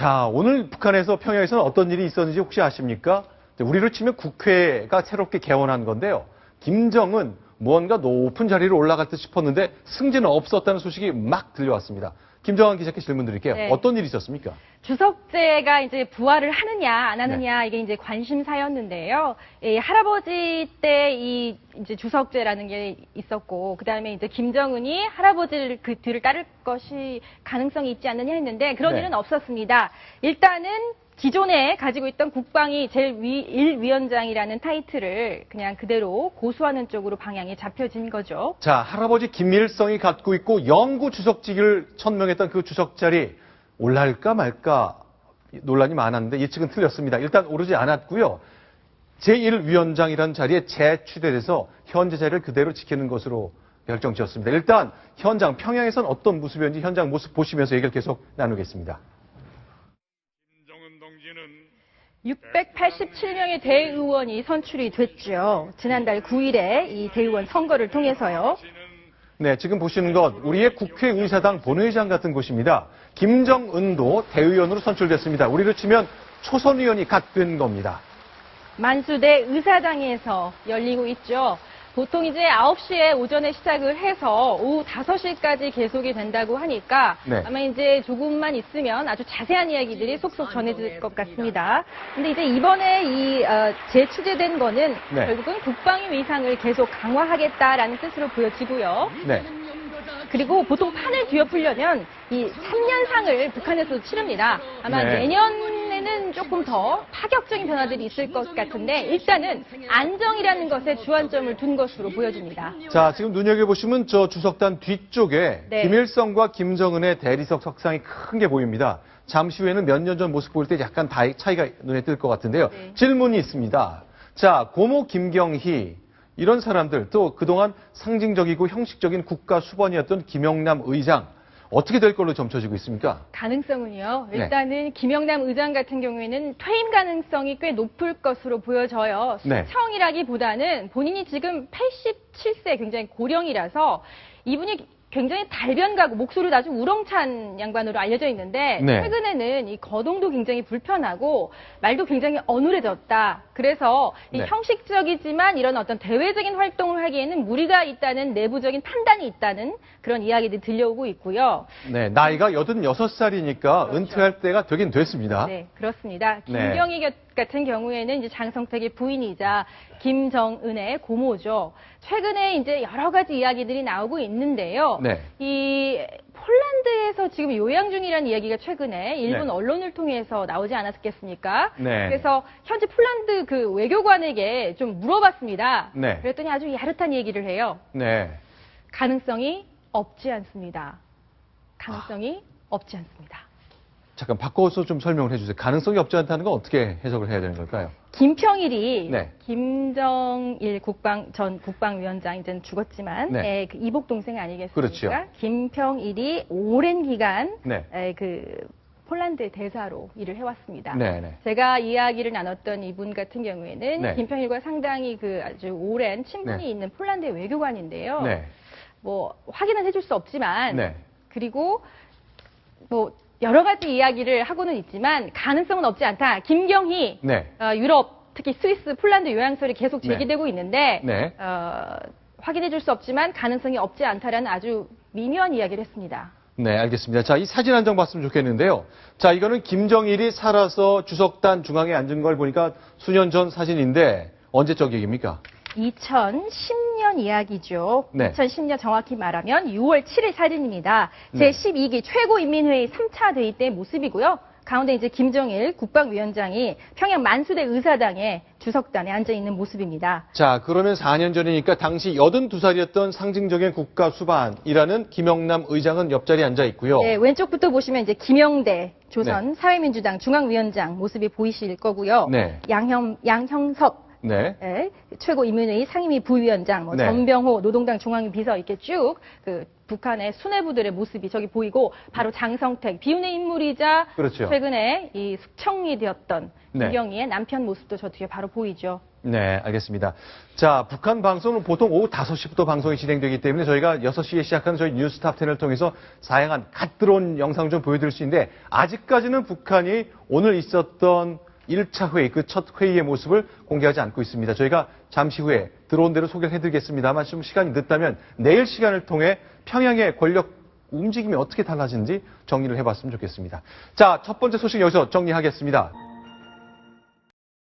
자, 오늘 북한에서 평양에서는 어떤 일이 있었는지 혹시 아십니까? 우리로 치면 국회가 새롭게 개원한 건데요. 김정은 무언가 높은 자리로 올라갈 듯 싶었는데 승진은 없었다는 소식이 막 들려왔습니다. 김정한 기자께 질문 드릴게요. 네. 어떤 일이 있었습니까? 주석제가 이제 부활을 하느냐 안 하느냐 이게 이제 관심사였는데요. 할아버지 때 이 이제 주석제라는 게 있었고 그다음에 이제 김정은이 할아버지를 그 뒤를 따를 것이 가능성이 있지 않느냐 했는데 그런 일은 없었습니다. 일단은 기존에 가지고 있던 국방위 제1위원장이라는 타이틀을 그냥 그대로 고수하는 쪽으로 방향이 잡혀진 거죠. 자, 할아버지 김일성이 갖고 있고 영구 주석직을 천명했던 그 주석 자리 올라갈까 말까 논란이 많았는데 예측은 틀렸습니다. 일단 오르지 않았고요. 제1위원장이라는 자리에 재취대돼서 현재 자리를 그대로 지키는 것으로 결정지었습니다. 일단 현장 평양에선 어떤 모습이었는지 현장 모습 보시면서 얘기를 계속 나누겠습니다. 687명의 대의원이 선출이 됐죠. 지난달 9일에 이 대의원 선거를 통해서요. 네, 지금 보시는 것 우리의 국회의사당 본회의장 같은 곳입니다. 김정은도 대의원으로 선출됐습니다. 우리로 치면 초선 의원이 갓 된 겁니다. 만수대 의사당에서 열리고 있죠. 보통 이제 9시에 오전에 시작을 해서 오후 5시까지 계속이 된다고 하니까 네. 아마 이제 조금만 있으면 아주 자세한 이야기들이 속속 전해질 것 같습니다. 근데 이제 이번에 이 재추제된 거는 네. 결국은 국방위 위상을 계속 강화하겠다라는 뜻으로 보여지고요. 네. 그리고 보통 판을 뒤엎으려면 이 3년상을 북한에서 치릅니다. 아마 네. 내년에는 조금 더 파격적인 변화들이 있을 것 같은데 일단은 안정이라는 것에 주안점을 둔 것으로 보여집니다. 자, 지금 눈여겨보시면 저 주석단 뒤쪽에 네. 김일성과 김정은의 대리석 석상이 큰 게 보입니다. 잠시 후에는 몇 년 전 모습 보일 때 약간 차이가 눈에 띌 것 같은데요. 네. 질문이 있습니다. 자, 고모 김경희 이런 사람들 또 그동안 상징적이고 형식적인 국가 수반이었던 김영남 의장 어떻게 될 걸로 점쳐지고 있습니까? 가능성은요. 네. 일단은 김영남 의장 같은 경우에는 퇴임 가능성이 꽤 높을 것으로 보여져요. 네. 수청이라기보다는 본인이 지금 87세 굉장히 고령이라서 이분이 굉장히 달변가고 목소리도 아주 우렁찬 양반으로 알려져 있는데 네. 최근에는 이 거동도 굉장히 불편하고 말도 굉장히 어눌해졌다. 그래서 이 네. 형식적이지만 이런 어떤 대외적인 활동을 하기에는 무리가 있다는 내부적인 판단이 있다는 그런 이야기들이 들려오고 있고요. 네, 나이가 86살이니까 은퇴할 때가 되긴 됐습니다. 네, 그렇습니다. 네. 김경희 같은 경우에는 이제 장성택의 부인이자 김정은의 고모죠. 최근에 이제 여러 가지 이야기들이 나오고 있는데요. 네. 이 폴란드에서 지금 요양 중이라는 이야기가 최근에 일본 네. 언론을 통해서 나오지 않았겠습니까? 네. 그래서 현재 폴란드 그 외교관에게 좀 물어봤습니다. 네. 그랬더니 아주 야릇한 얘기를 해요. 네. 가능성이 없지 않습니다. 가능성이 없지 않습니다. 잠깐 바꿔서 좀 설명을 해주세요. 가능성이 없지 않다는 건 어떻게 해석을 해야 되는 걸까요? 김평일이 네. 김정일 전 국방위원장 이제는 죽었지만 네. 그 이복 동생 아니겠습니까? 그렇죠. 김평일이 오랜 기간 네. 그 폴란드 대사로 일을 해왔습니다. 네, 네. 제가 이야기를 나눴던 이분 같은 경우에는 네. 김평일과 상당히 그 아주 오랜 친분이 네. 있는 폴란드의 외교관인데요. 네. 뭐 확인은 해줄 수 없지만 네. 그리고 뭐 여러 가지 이야기를 하고는 있지만 가능성은 없지 않다. 김경희 네. 유럽 특히 스위스, 폴란드 요양설이 계속 네. 제기되고 있는데 네. 확인해 줄 수 없지만 가능성이 없지 않다라는 아주 미묘한 이야기를 했습니다. 네, 알겠습니다. 자, 이 사진 한 장 봤으면 좋겠는데요. 자, 이거는 김정일이 살아서 주석단 중앙에 앉은 걸 보니까 수년 전 사진인데 언제적 얘기입니까? 2010년 이야기죠. 네. 2010년 정확히 말하면 6월 7일 사진입니다. 네. 제12기 최고인민회의 3차 회의 때 모습이고요. 가운데 이제 김정일 국방위원장이 평양 만수대 의사당의 주석단에 앉아 있는 모습입니다. 자, 그러면 4년 전이니까 당시 82살이었던 상징적인 국가 수반이라는 김영남 의장은 옆자리에 앉아 있고요. 네, 왼쪽부터 보시면 이제 김영대 조선 사회민주당 중앙위원장 모습이 보이실 거고요. 네. 양형섭 네. 네, 최고인민회의 상임위 부위원장, 네. 전병호 노동당 중앙위 비서 이렇게 쭉 그 북한의 수뇌부들의 모습이 저기 보이고 바로 장성택 비운의 인물이자 그렇죠. 최근에 이 숙청이 되었던 네. 김경희의 남편 모습도 저 뒤에 바로 보이죠. 네, 알겠습니다. 자, 북한 방송은 보통 오후 5시부터 방송이 진행되기 때문에 저희가 6시에 시작하는 저희 뉴스탑 10을 통해서 다양한 갓 들어온 영상 좀 보여드릴 수 있는데 아직까지는 북한이 오늘 있었던 1차 회의, 그 첫 회의의 모습을 공개하지 않고 있습니다. 저희가 잠시 후에 들어온 대로 소개를 해드리겠습니다만 좀 시간이 늦다면 내일 시간을 통해 평양의 권력 움직임이 어떻게 달라지는지 정리를 해봤으면 좋겠습니다. 자, 첫 번째 소식 여기서 정리하겠습니다.